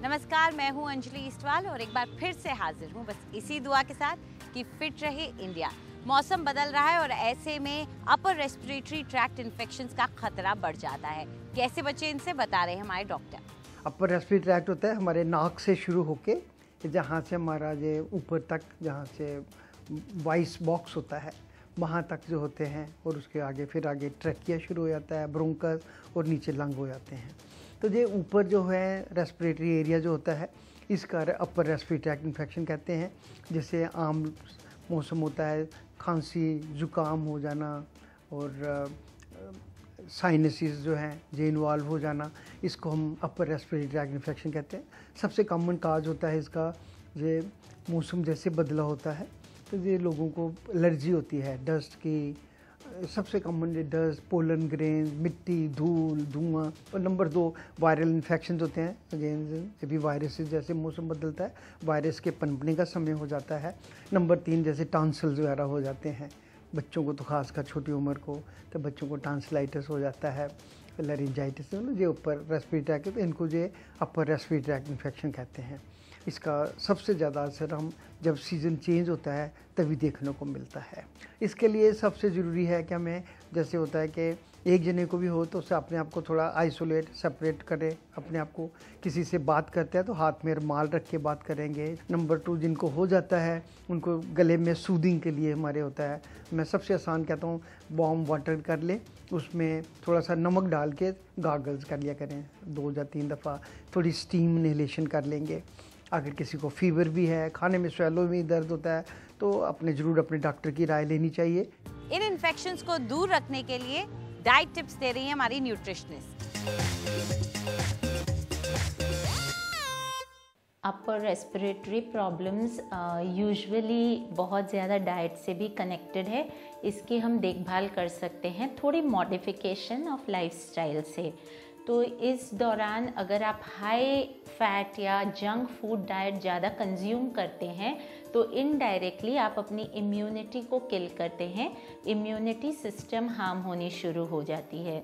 नमस्कार, मैं हूं अंजलि ईस्टवाल और एक बार फिर से हाजिर हूं बस इसी दुआ के साथ कि फिट रहे इंडिया। मौसम बदल रहा है और ऐसे में अपर रेस्पिरेटरी ट्रैक्ट इन्फेक्शंस का खतरा बढ़ जाता है। कैसे बचे इनसे बता रहे हैं हमारे डॉक्टर। अपर रेस्पिरेटरी ट्रैक्ट होता है हमारे नाक से शुरू होके जहाँ से हमारा ये ऊपर तक जहाँ से वॉइस बॉक्स होता है वहाँ तक जो होते हैं, और उसके आगे फिर आगे ट्रैकिया शुरू हो जाता है, ब्रोंकस और नीचे लंग हो जाते हैं। तो ये ऊपर जो है रेस्पिरेटरी एरिया जो होता है इसका अपर रेस्पिरेटरी ट्रैक्ट इन्फेक्शन कहते हैं। जैसे आम मौसम होता है, खांसी जुकाम हो जाना और साइनसिस जो हैं ये इन्वॉल्व हो जाना, इसको हम अपर रेस्पिरेटरी ट्रैक्ट इन्फेक्शन कहते हैं। सबसे कॉमन काज होता है इसका, ये मौसम जैसे बदला होता है तो ये लोगों को एलर्जी होती है डस्ट की। सबसे कॉमन ये डस्ट, पोलन ग्रेन, मिट्टी, धूल, धुआं। और नंबर 2 वायरल इन्फेक्शन होते हैं। अगेन ये भी वायरस जैसे मौसम बदलता है वायरस के पनपने का समय हो जाता है। नंबर 3 जैसे टॉन्सिल्स वगैरह हो जाते हैं बच्चों को, तो खासकर छोटी उम्र को तो बच्चों को टॉन्सिलाइटिस हो जाता है, लैरिंजाइटिस, ये ऊपर रेस्पिरेटरी ट्रैक्ट, तो इनको ये अपर रेस्पिरेटरी ट्रैक्ट इन्फेक्शन कहते हैं। इसका सबसे ज़्यादा असर हम जब सीज़न चेंज होता है तभी देखने को मिलता है। इसके लिए सबसे ज़रूरी है कि हमें, जैसे होता है कि एक जने को भी हो तो उससे अपने आप को थोड़ा आइसोलेट सेपरेट करें। अपने आप को किसी से बात करते हैं तो हाथ में रुमाल रख के बात करेंगे। नंबर 2 जिनको हो जाता है उनको गले में सूदिंग के लिए हमारे होता है, मैं सबसे आसान कहता हूँ वार्म वाटर कर ले, उसमें थोड़ा सा नमक डाल के गार्गल्स कर लिया करें 2 या 3 दफ़ा। थोड़ी स्टीम इनहेलेशन कर लेंगे। अगर किसी को फीवर भी है, खाने में स्वेलो में दर्द होता है तो ज़रूर अपने डॉक्टर की राय लेनी चाहिए। इन इन्फेक्शंस को दूर रखने के लिए डाइट टिप्स दे रही है हमारी nutritionist. Upper respiratory problems usually बहुत ज़्यादा डाइट से भी कनेक्टेड है। इसकी हम देखभाल कर सकते हैं थोड़ी मॉडिफिकेशन ऑफ लाइफस्टाइल से। तो इस दौरान अगर आप हाई फैट या जंक फूड डाइट ज़्यादा कंज्यूम करते हैं तो इनडायरेक्टली आप अपनी इम्यूनिटी को किल करते हैं, इम्यूनिटी सिस्टम हार्म होनी शुरू हो जाती है।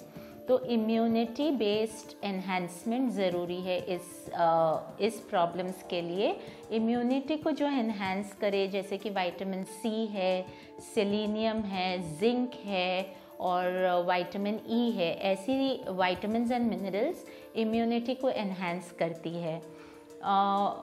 तो इम्यूनिटी बेस्ड एनहांसमेंट ज़रूरी है इस प्रॉब्लम्स के लिए। इम्यूनिटी को जो एनहांस करे, जैसे कि विटामिन सी है, सेलेनियम है, जिंक है और विटामिन ई है, ऐसी विटामिन्स एंड मिनरल्स इम्यूनिटी को एनहांस करती है।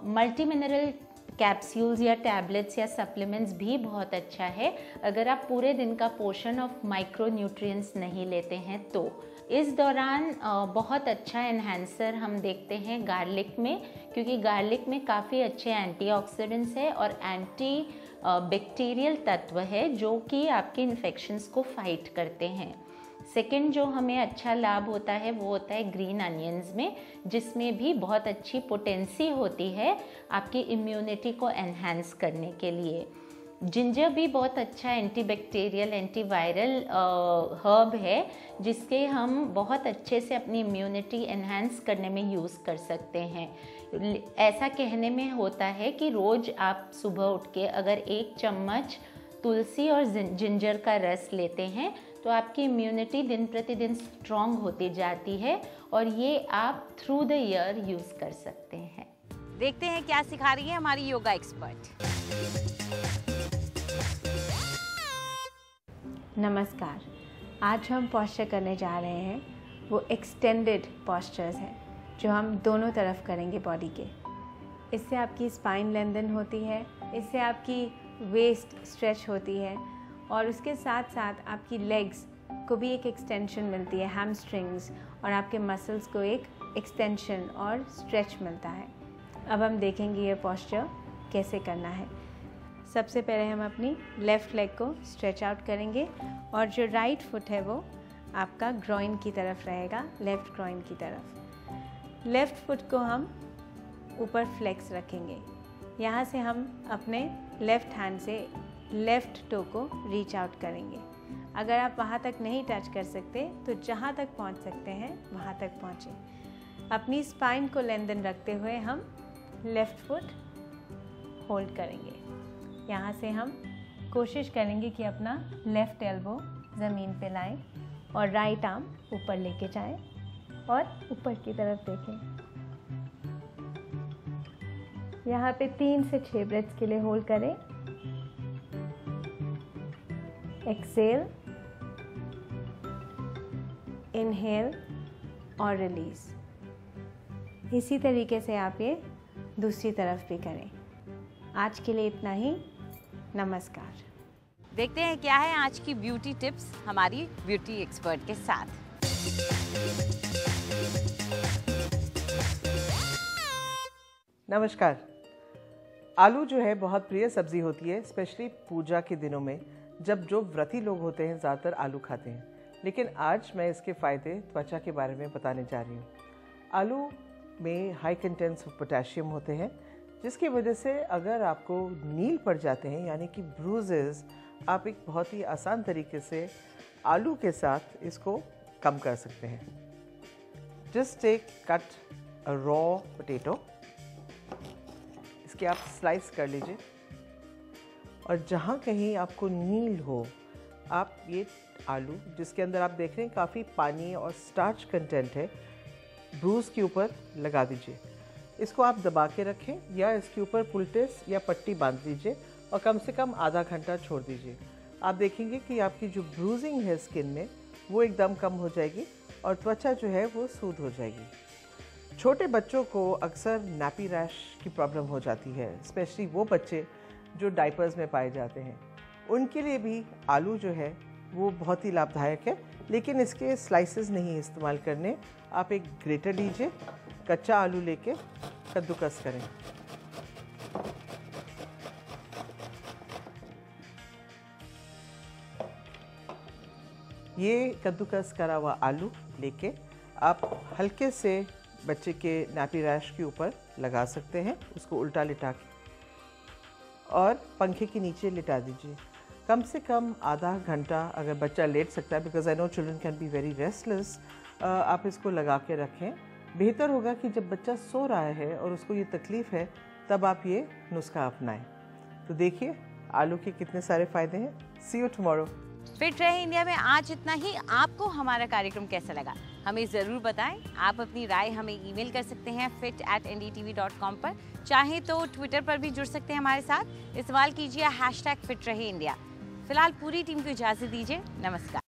मल्टी मिनरल कैप्सूल्स या टैबलेट्स या सप्लीमेंट्स भी बहुत अच्छा है अगर आप पूरे दिन का पोर्शन ऑफ माइक्रो न्यूट्रिएंट्स नहीं लेते हैं तो। इस दौरान बहुत अच्छा एनहांसर हम देखते हैं गार्लिक में, क्योंकि गार्लिक में काफ़ी अच्छे एंटीऑक्सीडेंट्स है और एंटी बैक्टीरियल तत्व है जो कि आपके इन्फेक्शंस को फाइट करते हैं। सेकंड जो हमें अच्छा लाभ होता है वो होता है ग्रीन अनियंस में, जिसमें भी बहुत अच्छी पोटेंसी होती है आपकी इम्यूनिटी को एनहांस करने के लिए। जिंजर भी बहुत अच्छा एंटीबैक्टीरियल एंटीवायरल हर्ब है जिसके हम बहुत अच्छे से अपनी इम्यूनिटी एनहांस करने में यूज़ कर सकते हैं। ऐसा कहने में होता है कि रोज़ आप सुबह उठ के अगर 1 चम्मच तुलसी और जिंजर का रस लेते हैं तो आपकी इम्यूनिटी दिन प्रतिदिन स्ट्रॉन्ग होती जाती है और ये आप थ्रू द ईयर यूज़ कर सकते हैं। देखते हैं क्या सिखा रही है हमारी योगा एक्सपर्ट। नमस्कार, आज हम पॉस्चर करने जा रहे हैं। वो एक्सटेंडेड पॉस्चर्स हैं जो हम दोनों तरफ करेंगे बॉडी के। इससे आपकी स्पाइन लेंथन होती है, इससे आपकी वेस्ट स्ट्रेच होती है और उसके साथ साथ आपकी लेग्स को भी एक एक्सटेंशन मिलती है, हैमस्ट्रिंग्स, और आपके मसल्स को एक एक्सटेंशन और स्ट्रेच मिलता है। अब हम देखेंगे ये पॉस्चर कैसे करना है। सबसे पहले हम अपनी लेफ़्ट लेग को स्ट्रेच आउट करेंगे और जो राइट फुट है वो आपका ग्रॉइन की तरफ रहेगा, लेफ़्ट ग्रॉइन की तरफ। लेफ़्ट फुट को हम ऊपर फ्लेक्स रखेंगे। यहाँ से हम अपने लेफ़्ट हैंड से लेफ़्ट टो को रीच आउट करेंगे। अगर आप वहाँ तक नहीं टच कर सकते तो जहाँ तक पहुँच सकते हैं वहाँ तक पहुँचें। अपनी स्पाइन को लेंथन रखते हुए हम लेफ़्ट फुट होल्ड करेंगे। यहाँ से हम कोशिश करेंगे कि अपना लेफ़्ट एल्बो ज़मीन पे लाएं और राइट आर्म ऊपर लेके जाएं और ऊपर की तरफ देखें। यहाँ पे 3 से 6 ब्रेथ्स के लिए होल्ड करें। एक्सेल, इनहेल और रिलीज। इसी तरीके से आप ये दूसरी तरफ भी करें। आज के लिए इतना ही। नमस्कार। देखते हैं क्या है आज की ब्यूटी टिप्स हमारी ब्यूटी एक्सपर्ट के साथ। नमस्कार। आलू जो है बहुत प्रिय सब्जी होती है, स्पेशली पूजा के दिनों में जब जो व्रती लोग होते हैं ज़्यादातर आलू खाते हैं। लेकिन आज मैं इसके फ़ायदे त्वचा के बारे में बताने जा रही हूँ। आलू में हाई कंटेंट्स ऑफ पोटेशियम होते हैं, जिसकी वजह से अगर आपको नील पड़ जाते हैं यानी कि ब्रूजेस, आप एक बहुत ही आसान तरीके से आलू के साथ इसको कम कर सकते हैं। Just take cut a raw potato, इसके आप स्लाइस कर लीजिए और जहाँ कहीं आपको नील हो आप ये आलू, जिसके अंदर आप देख रहे हैं काफ़ी पानी और स्टार्च कंटेंट है, ब्रूज के ऊपर लगा दीजिए। इसको आप दबा के रखें या इसके ऊपर पुलटेस या पट्टी बांध दीजिए और कम से कम आधा घंटा छोड़ दीजिए। आप देखेंगे कि आपकी जो ब्रूजिंग है स्किन में वो एकदम कम हो जाएगी और त्वचा जो है वो सूद हो जाएगी। छोटे बच्चों को अक्सर नैपी रैश की प्रॉब्लम हो जाती है, स्पेशली वो बच्चे जो डाइपर्स में पाए जाते हैं। उनके लिए भी आलू जो है वो बहुत ही लाभदायक है, लेकिन इसके स्लाइसेस नहीं इस्तेमाल करने। आप एक ग्रेटर लीजिए, कच्चा आलू लेके कद्दूकस करें। ये कद्दूकस करा हुआ आलू लेके आप हल्के से बच्चे के नैपी रैश के ऊपर लगा सकते हैं। उसको उल्टा लिटा के और पंखे के नीचे लिटा दीजिए। कम से कम आधा घंटा अगर बच्चा लेट सकता है, because I know children can be very restless, आप इसको लगा के रखें। बेहतर होगा कि जब बच्चा सो रहा है और उसको ये तकलीफ़ है तब आप ये नुस्खा अपनाएं। तो देखिए आलू के कितने सारे फ़ायदे हैं। सी यू टुमारो। फिट रहे इंडिया में आज इतना ही। आपको हमारा कार्यक्रम कैसा लगा हमें ज़रूर बताएं। आप अपनी राय हमें ईमेल कर सकते हैं fit@ndtv.com पर। चाहें तो ट्विटर पर भी जुड़ सकते हैं हमारे साथ। इस्तेमाल कीजिए #फिट रहे इंडिया। फिलहाल पूरी टीम को इजाज़त दीजिए। नमस्कार।